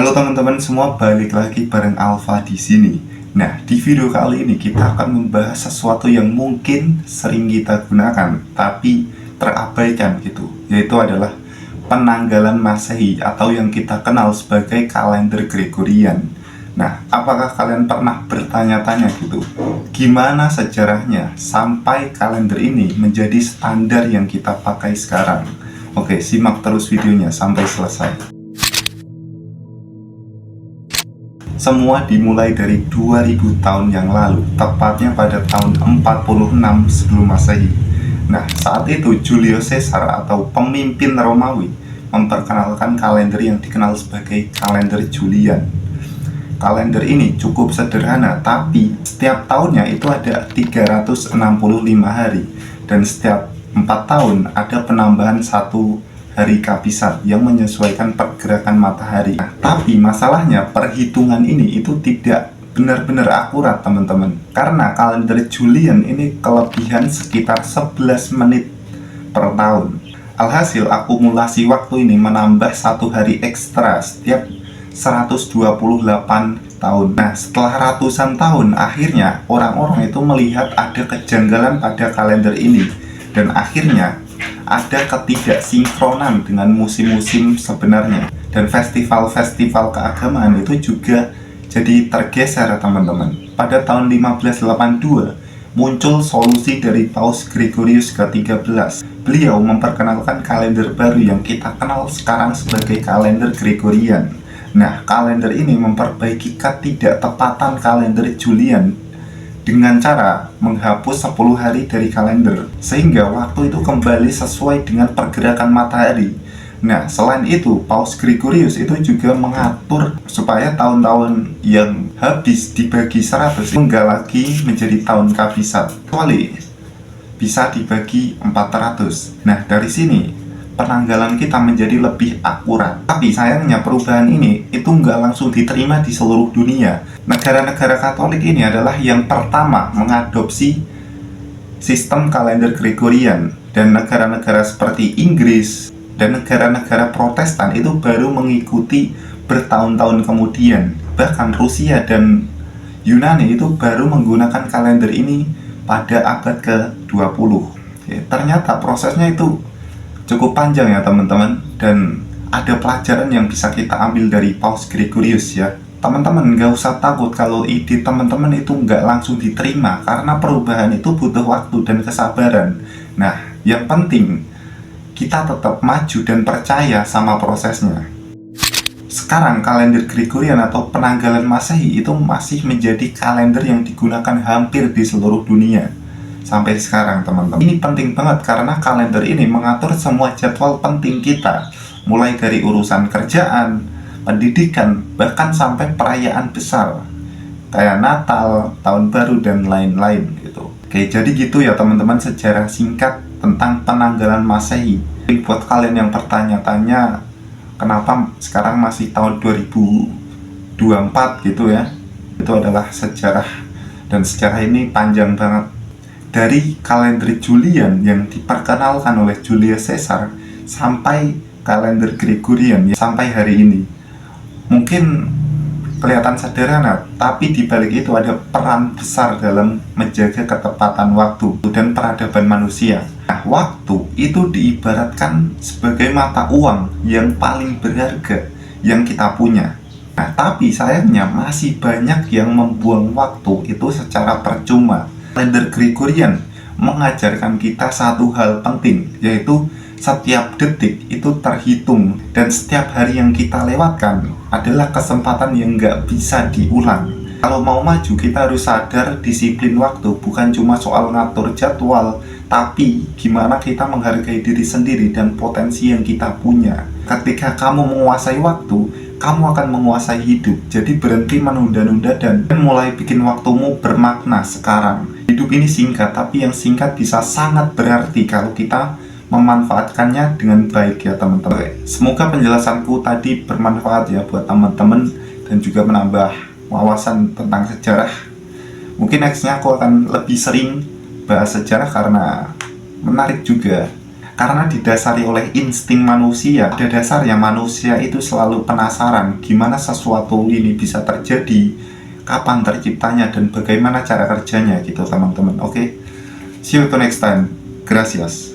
Halo teman-teman semua, balik lagi bareng Alfa di sini. Nah, di video kali ini kita akan membahas sesuatu yang mungkin sering kita gunakan tapi terabaikan gitu, yaitu adalah penanggalan Masehi atau yang kita kenal sebagai kalender Gregorian. Nah, apakah kalian pernah bertanya-tanya gitu, gimana sejarahnya sampai kalender ini menjadi standar yang kita pakai sekarang? Oke, simak terus videonya sampai selesai. Semua dimulai dari 2000 tahun yang lalu, tepatnya pada tahun 46 sebelum Masehi. Nah, saat itu Julius Caesar atau pemimpin Romawi memperkenalkan kalender yang dikenal sebagai kalender Julian. Kalender ini cukup sederhana, tapi setiap tahunnya itu ada 365 hari, dan setiap 4 tahun ada penambahan satu hari kabisat yang menyesuaikan pergerakan matahari. Nah, tapi masalahnya perhitungan ini itu tidak benar-benar akurat teman-teman, karena kalender Julian ini kelebihan sekitar 11 menit per tahun. Alhasil akumulasi waktu ini menambah satu hari ekstra setiap 128 tahun. Nah, setelah ratusan tahun, akhirnya orang-orang itu melihat ada kejanggalan pada kalender ini, dan akhirnya ada ketidaksinkronan dengan musim-musim sebenarnya, dan festival-festival keagamaan itu juga jadi tergeser teman-teman. Pada tahun 1582 muncul solusi dari Paus Gregorius ke-13. Beliau memperkenalkan kalender baru yang kita kenal sekarang sebagai kalender Gregorian. Nah, kalender ini memperbaiki ketidaktepatan kalender Julian dengan cara menghapus 10 hari dari kalender, sehingga waktu itu kembali sesuai dengan pergerakan matahari. Nah, selain itu, Paus Gregorius itu juga mengatur supaya tahun-tahun yang habis dibagi 100 enggak lagi menjadi tahun kabisat, kecuali bisa dibagi 400. Nah, dari sini penanggalan kita menjadi lebih akurat. Tapi sayangnya perubahan ini itu nggak langsung diterima di seluruh dunia. Negara-negara Katolik ini adalah yang pertama mengadopsi sistem kalender Gregorian, dan negara-negara seperti Inggris dan negara-negara Protestan itu baru mengikuti bertahun-tahun kemudian. Bahkan Rusia dan Yunani itu baru menggunakan kalender ini pada abad ke-20. Ternyata prosesnya itu cukup panjang ya teman-teman, dan ada pelajaran yang bisa kita ambil dari Paus Gregorius ya. Teman-teman nggak usah takut kalau ide teman-teman itu nggak langsung diterima, karena perubahan itu butuh waktu dan kesabaran. Nah, yang penting kita tetap maju dan percaya sama prosesnya. Sekarang kalender Gregorian atau penanggalan Masehi itu masih menjadi kalender yang digunakan hampir di seluruh dunia sampai sekarang teman-teman. Ini penting banget karena kalender ini mengatur semua jadwal penting kita, mulai dari urusan kerjaan, pendidikan, bahkan sampai perayaan besar kayak Natal, Tahun Baru, dan lain-lain gitu. Oke, jadi gitu ya teman-teman sejarah singkat tentang penanggalan Masehi. Buat kalian yang bertanya-tanya kenapa sekarang masih tahun 2024 gitu ya, itu adalah sejarah, dan sejarah ini panjang banget. Dari kalender Julian yang diperkenalkan oleh Julius Caesar sampai kalender Gregorian sampai hari ini. Mungkin kelihatan sederhana, tapi di balik itu ada peran besar dalam menjaga ketepatan waktu dan peradaban manusia. Nah, waktu itu diibaratkan sebagai mata uang yang paling berharga yang kita punya. Nah, tapi sayangnya masih banyak yang membuang waktu itu secara percuma. Kalender Gregorian mengajarkan kita satu hal penting, yaitu setiap detik itu terhitung, dan setiap hari yang kita lewatkan adalah kesempatan yang nggak bisa diulang. Kalau mau maju, kita harus sadar disiplin waktu bukan cuma soal ngatur jadwal, tapi gimana kita menghargai diri sendiri dan potensi yang kita punya. Ketika kamu menguasai waktu, kamu akan menguasai hidup. Jadi berhenti menunda-nunda dan mulai bikin waktumu bermakna sekarang. Hidup ini singkat, tapi yang singkat bisa sangat berarti kalau kita memanfaatkannya dengan baik ya teman-teman. Semoga penjelasanku tadi bermanfaat ya buat teman-teman dan juga menambah wawasan tentang sejarah. Mungkin nextnya aku akan lebih sering bahas sejarah karena menarik juga. Karena didasari oleh insting manusia, pada dasarnya manusia itu selalu penasaran gimana sesuatu ini bisa terjadi, kapan terciptanya, dan bagaimana cara kerjanya gitu teman-teman. Oke, see you to next time. Gracias.